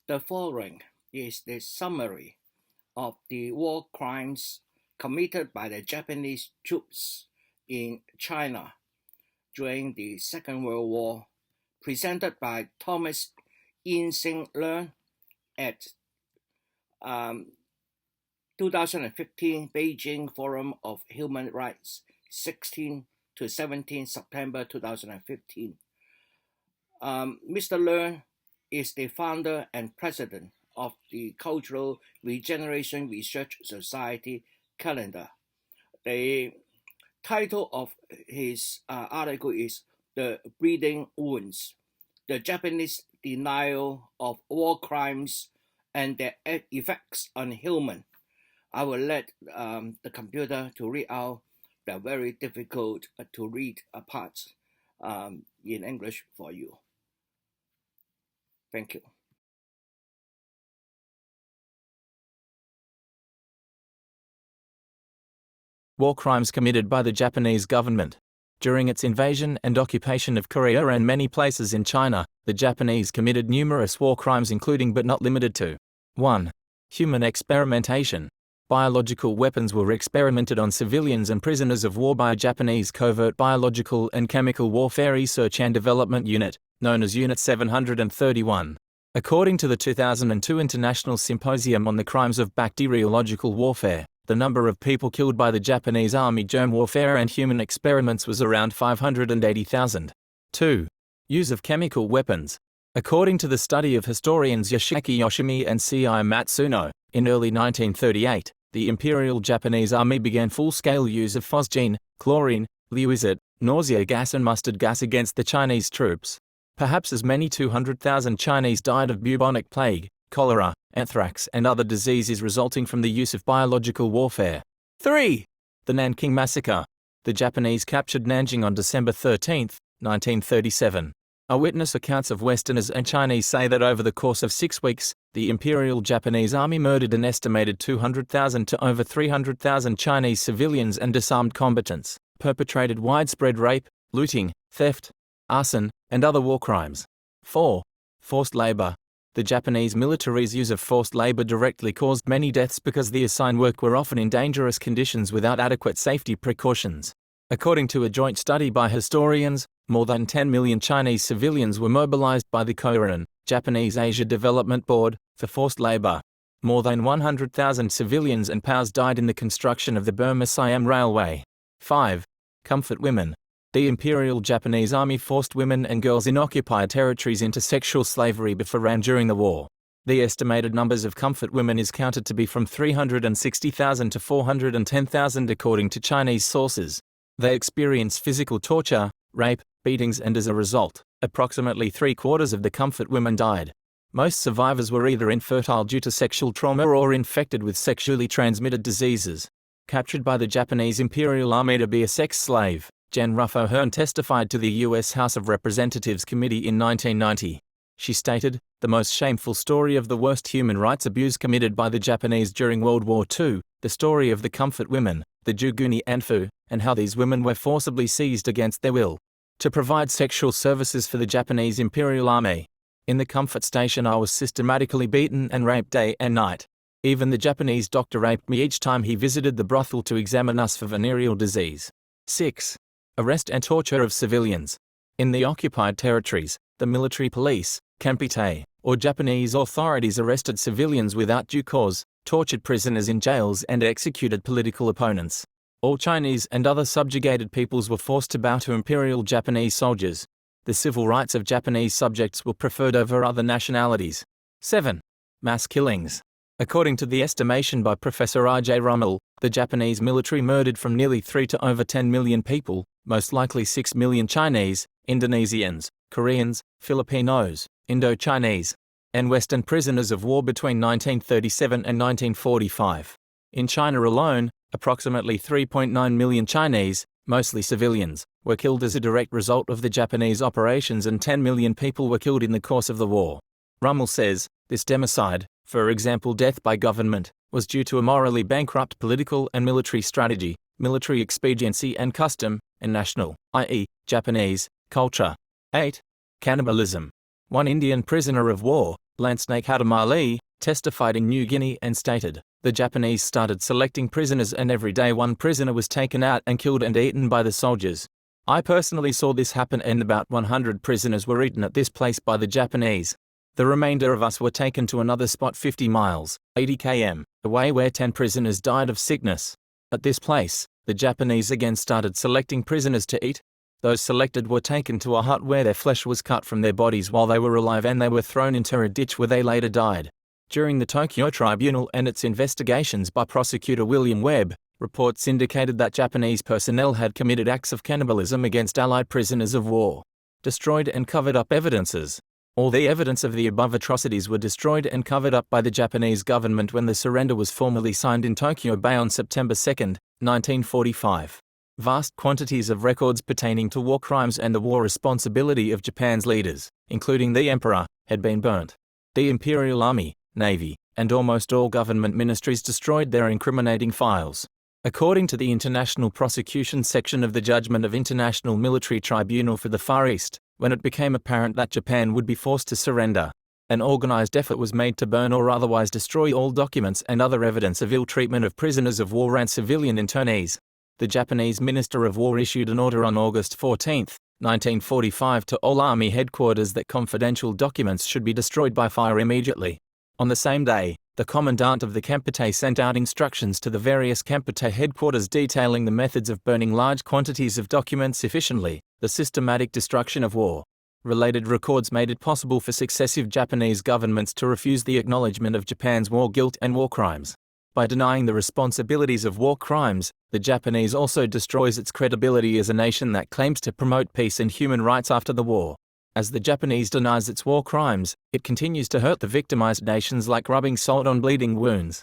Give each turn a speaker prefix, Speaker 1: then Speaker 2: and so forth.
Speaker 1: The following is the summary of the war crimes committed by the Japanese troops in China during the Second World War, presented by Thomas Insing Leung at 2015 Beijing Forum of Human Rights, 16 to 17 September 2015. Mr. Leung is the founder and president of the Cultural Regeneration Research Society calendar. The title of his article is The Bleeding Wounds, the Japanese Denial of War Crimes and Their Effects on Humans. I will let the computer to read out the very difficult to read parts in English for you. Thank you.
Speaker 2: War crimes committed by the Japanese government. During its invasion and occupation of Korea and many places in China, the Japanese committed numerous war crimes including but not limited to 1. Human experimentation. Biological weapons were experimented on civilians and prisoners of war by a Japanese covert biological and chemical warfare research and development unit, known as Unit 731. According to the 2002 International Symposium on the Crimes of Bacteriological Warfare, the number of people killed by the Japanese army germ warfare and human experiments was around 580,000. 2. Use of chemical weapons. According to the study of historians Yoshiki Yoshimi and C.I. Matsuno, in early 1938, the Imperial Japanese Army began full-scale use of phosgene, chlorine, leucite, nausea gas and mustard gas against the Chinese troops. Perhaps as many 200,000 Chinese died of bubonic plague, cholera, anthrax and other diseases resulting from the use of biological warfare. 3. The Nanking Massacre. The Japanese captured Nanjing on December 13, 1937. Eyewitness accounts of Westerners and Chinese say that over the course of 6 weeks, the Imperial Japanese Army murdered an estimated 200,000 to over 300,000 Chinese civilians and disarmed combatants, perpetrated widespread rape, looting, theft, arson, and other war crimes. 4. Forced labor. The Japanese military's use of forced labor directly caused many deaths because the assigned work were often in dangerous conditions without adequate safety precautions. According to a joint study by historians, more than 10 million Chinese civilians were mobilized by the Korean, Japanese Asia Development Board, for forced labor. More than 100,000 civilians and POWs died in the construction of the Burma-Siam Railway. 5. Comfort women. The Imperial Japanese Army forced women and girls in occupied territories into sexual slavery before and during the war. The estimated numbers of comfort women is counted to be from 360,000 to 410,000 according to Chinese sources. They experienced physical torture, rape, beatings and as a result, approximately 3/4 of the comfort women died. Most survivors were either infertile due to sexual trauma or infected with sexually transmitted diseases. Captured by the Japanese Imperial Army to be a sex slave, Jan Ruff O'Hearn testified to the U.S. House of Representatives Committee in 1990. She stated, "The most shameful story of the worst human rights abuse committed by the Japanese during World War II, the story of the comfort women, the Juguni Anfu, and how these women were forcibly seized against their will to provide sexual services for the Japanese Imperial Army. In the comfort station I was systematically beaten and raped day and night. Even the Japanese doctor raped me each time he visited the brothel to examine us for venereal disease." 6. Arrest and torture of civilians. In the occupied territories, the military police, Kampite, or Japanese authorities arrested civilians without due cause, tortured prisoners in jails and executed political opponents. All Chinese and other subjugated peoples were forced to bow to Imperial Japanese soldiers. The civil rights of Japanese subjects were preferred over other nationalities. 7. Mass killings. According to the estimation by Professor R.J. Rummel, the Japanese military murdered from nearly 3 to over 10 million people, most likely 6 million Chinese, Indonesians, Koreans, Filipinos, Indo-Chinese, and Western prisoners of war between 1937 and 1945. In China alone, approximately 3.9 million Chinese, mostly civilians, were killed as a direct result of the Japanese operations and 10 million people were killed in the course of the war. Rummel says, this democide, for example death by government, was due to a morally bankrupt political and military strategy, military expediency and custom, and national, i.e., Japanese, culture. 8. Cannibalism. One Indian prisoner of war, Landsnake Hadamali testified in New Guinea and stated, "The Japanese started selecting prisoners and every day one prisoner was taken out and killed and eaten by the soldiers. I personally saw this happen and about 100 prisoners were eaten at this place by the Japanese. The remainder of us were taken to another spot 50 miles, 80 km, away where 10 prisoners died of sickness. At this place, the Japanese again started selecting prisoners to eat. Those selected were taken to a hut where their flesh was cut from their bodies while they were alive and they were thrown into a ditch where they later died." During the Tokyo Tribunal and its investigations by prosecutor William Webb, reports indicated that Japanese personnel had committed acts of cannibalism against Allied prisoners of war, destroyed and covered up evidences. All the evidence of the above atrocities were destroyed and covered up by the Japanese government when the surrender was formally signed in Tokyo Bay on September 2, 1945. Vast quantities of records pertaining to war crimes and the war responsibility of Japan's leaders, including the Emperor, had been burnt. The Imperial Army, Navy, and almost all government ministries destroyed their incriminating files. According to the International Prosecution section of the Judgment of International Military Tribunal for the Far East, when it became apparent that Japan would be forced to surrender, an organized effort was made to burn or otherwise destroy all documents and other evidence of ill treatment of prisoners of war and civilian internees. The Japanese Minister of War issued an order on August 14, 1945 to all army headquarters that confidential documents should be destroyed by fire immediately. On the same day, the commandant of the Kempeitai sent out instructions to the various Kempeitai headquarters detailing the methods of burning large quantities of documents efficiently, the systematic destruction of war. Related records made it possible for successive Japanese governments to refuse the acknowledgement of Japan's war guilt and war crimes. By denying the responsibilities of war crimes, the Japanese also destroys its credibility as a nation that claims to promote peace and human rights after the war. As the Japanese denies its war crimes, it continues to hurt the victimized nations like rubbing salt on bleeding wounds.